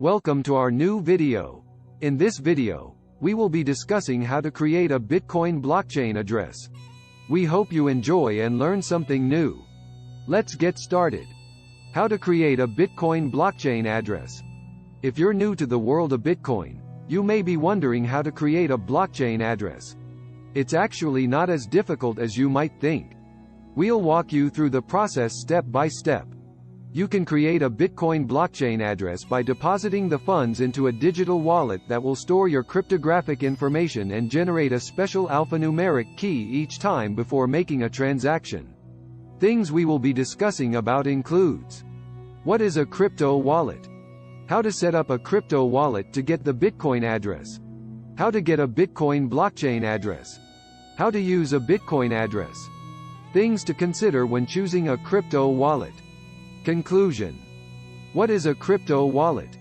Welcome to our new video. In this video, we will be discussing how to create a Bitcoin blockchain address. We hope you enjoy and learn something new. Let's get started. How to create a Bitcoin blockchain address. If you're new to the world of Bitcoin, you may be wondering how to create a blockchain address. It's actually not as difficult as you might think. We'll walk you through the process step by step. You can create a Bitcoin blockchain address by depositing the funds into a digital wallet that will store your cryptographic information and generate a special alphanumeric key each time before making a transaction. Things we will be discussing about includes: what is a crypto wallet? How to set up a crypto wallet to get the Bitcoin address. How to get a Bitcoin blockchain address. How to use a Bitcoin address. Things to consider when choosing a crypto wallet. Conclusion. What is a crypto wallet?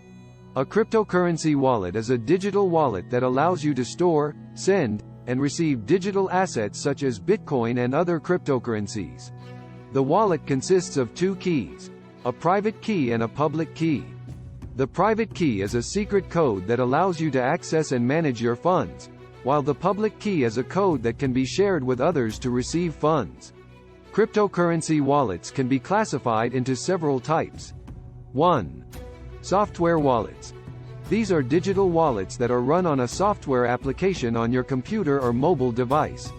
A cryptocurrency wallet is a digital wallet that allows you to store, send, and receive digital assets such as Bitcoin and other cryptocurrencies. The wallet consists of two keys, a private key and a public key. The private key is a secret code that allows you to access and manage your funds, while the public key is a code that can be shared with others to receive funds. Cryptocurrency wallets can be classified into several types. 1. Software wallets. These are digital wallets that are run on a software application on your computer or mobile device.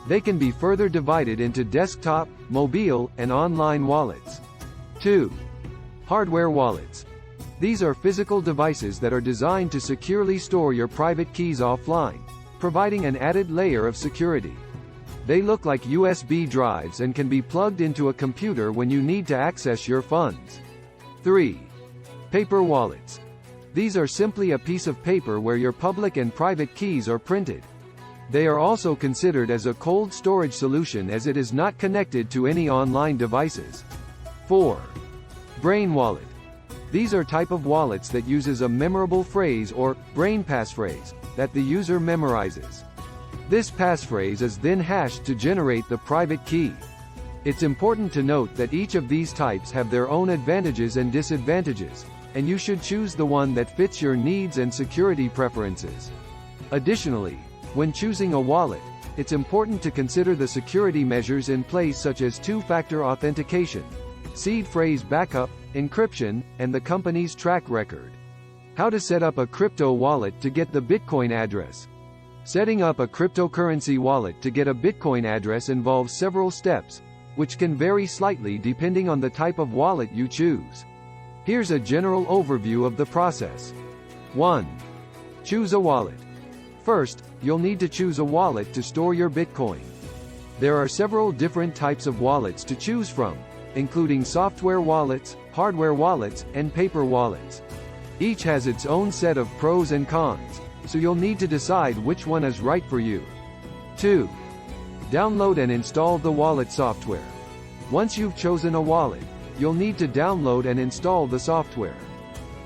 They can be further divided into desktop, mobile, and online wallets. 2. Hardware wallets. These are physical devices that are designed to securely store your private keys offline, providing an added layer of security. They look like USB drives and can be plugged into a computer when you need to access your funds. 3. Paper wallets. These are simply a piece of paper where your public and private keys are printed. They are also considered as a cold storage solution as it is not connected to any online devices. 4. Brain wallet. These are type of wallets that uses a memorable phrase or brain passphrase that the user memorizes. This passphrase is then hashed to generate the private key. It's important to note that each of these types have their own advantages and disadvantages, and you should choose the one that fits your needs and security preferences. Additionally, when choosing a wallet, it's important to consider the security measures in place such as two-factor authentication, seed phrase backup, encryption, and the company's track record. How to set up a crypto wallet to get the Bitcoin address. Setting up a cryptocurrency wallet to get a Bitcoin address involves several steps, which can vary slightly depending on the type of wallet you choose. Here's a general overview of the process. 1. Choose a wallet. First, you'll need to choose a wallet to store your Bitcoin. There are several different types of wallets to choose from, including software wallets, hardware wallets, and paper wallets. Each has its own set of pros and cons, so you'll need to decide which one is right for you. 2. Download and install the wallet software. Once you've chosen a wallet, you'll need to download and install the software.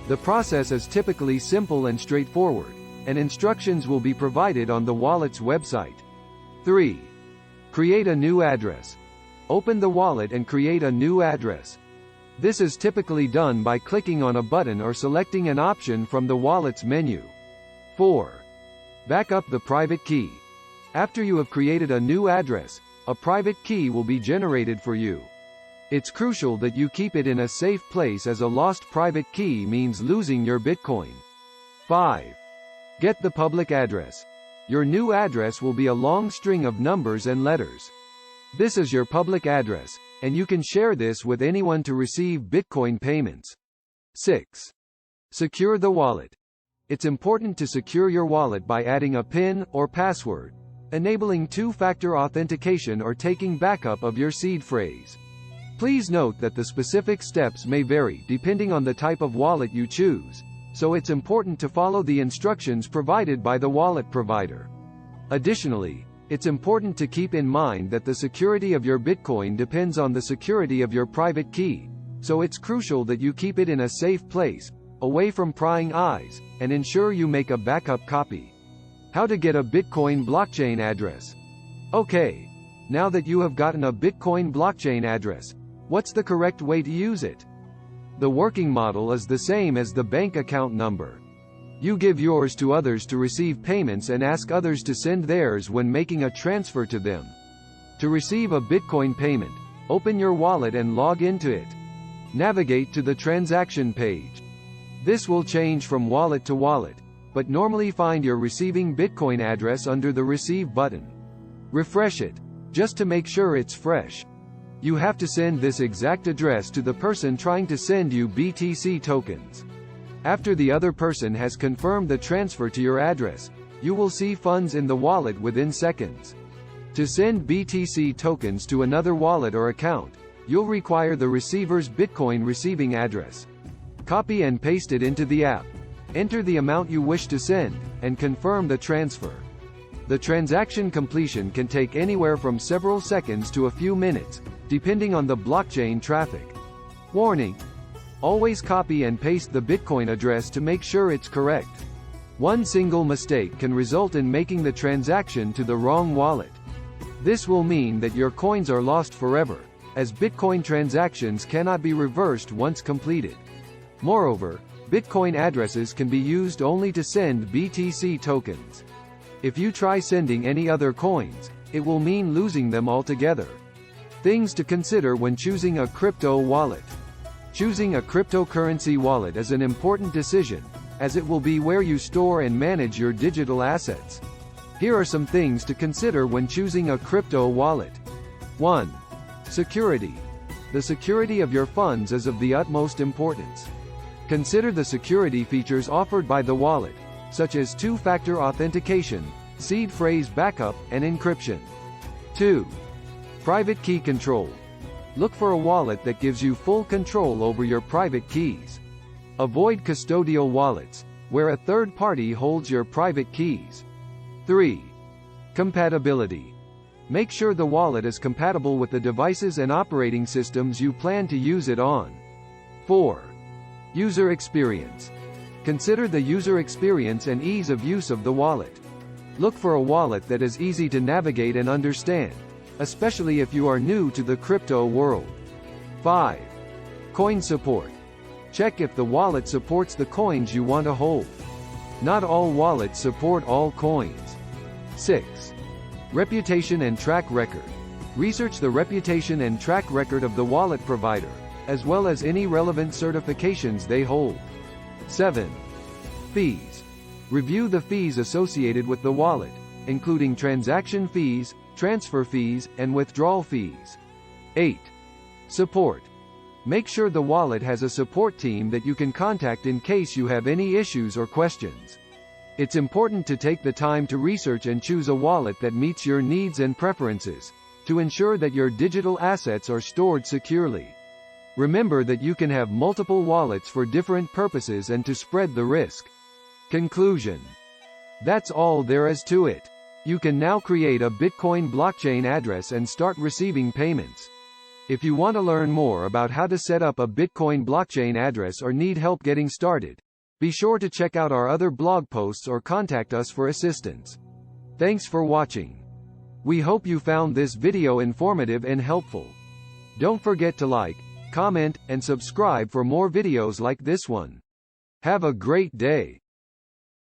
The process is typically simple and straightforward, and instructions will be provided on the wallet's website. 3. Create a new address. Open the wallet and create a new address. This is typically done by clicking on a button or selecting an option from the wallet's menu. 4. Back up the private key. After you have created a new address, a private key will be generated for you. It's crucial that you keep it in a safe place as a lost private key means losing your Bitcoin. 5. Get the public address. Your new address will be a long string of numbers and letters. This is your public address, and you can share this with anyone to receive Bitcoin payments. 6. Secure the wallet. It's important to secure your wallet by adding a PIN or password, enabling two-factor authentication or taking backup of your seed phrase. Please note that the specific steps may vary depending on the type of wallet you choose, so it's important to follow the instructions provided by the wallet provider. Additionally, it's important to keep in mind that the security of your Bitcoin depends on the security of your private key, so it's crucial that you keep it in a safe place, away from prying eyes, and ensure you make a backup copy. How to get a Bitcoin blockchain address. Okay, now that you have gotten a Bitcoin blockchain address, what's the correct way to use it? The working model is the same as the bank account number. You give yours to others to receive payments and ask others to send theirs when making a transfer to them. To receive a Bitcoin payment, open your wallet and log into it. Navigate to the transaction page. This will change from wallet to wallet, but normally find your receiving Bitcoin address under the Receive button. Refresh it, just to make sure it's fresh. You have to send this exact address to the person trying to send you BTC tokens. After the other person has confirmed the transfer to your address, you will see funds in the wallet within seconds. To send BTC tokens to another wallet or account, you'll require the receiver's Bitcoin receiving address. Copy and paste it into the app. Enter the amount you wish to send, and confirm the transfer. The transaction completion can take anywhere from several seconds to a few minutes, depending on the blockchain traffic. Warning: always copy and paste the Bitcoin address to make sure it's correct. One single mistake can result in making the transaction to the wrong wallet. This will mean that your coins are lost forever, as Bitcoin transactions cannot be reversed once completed. Moreover, Bitcoin addresses can be used only to send BTC tokens. If you try sending any other coins, it will mean losing them altogether. Things to consider when choosing a crypto wallet. Choosing a cryptocurrency wallet is an important decision, as it will be where you store and manage your digital assets. Here are some things to consider when choosing a crypto wallet. 1. Security. The security of your funds is of the utmost importance. Consider the security features offered by the wallet, such as two-factor authentication, seed phrase backup, and encryption. 2. Private key control. Look for a wallet that gives you full control over your private keys. Avoid custodial wallets, where a third party holds your private keys. 3. Compatibility. Make sure the wallet is compatible with the devices and operating systems you plan to use it on. 4. User experience. Consider the user experience and ease of use of the wallet. Look for a wallet that is easy to navigate and understand, especially if you are new to the crypto world. 5. Coin support. Check if the wallet supports the coins you want to hold. Not all wallets support all coins. 6. Reputation and track record. Research the reputation and track record of the wallet provider, as well as any relevant certifications they hold. 7. Fees. Review the fees associated with the wallet, including transaction fees, transfer fees, and withdrawal fees. 8. Support. Make sure the wallet has a support team that you can contact in case you have any issues or questions. It's important to take the time to research and choose a wallet that meets your needs and preferences, to ensure that your digital assets are stored securely. Remember that you can have multiple wallets for different purposes and to spread the risk. Conclusion. That's all there is to it. You can now create a Bitcoin blockchain address and start receiving payments. If you want to learn more about how to set up a Bitcoin blockchain address or need help getting started, be sure to check out our other blog posts or contact us for assistance. Thanks for watching. We hope you found this video informative and helpful. Don't forget to like, comment, and subscribe for more videos like this one. Have a great day.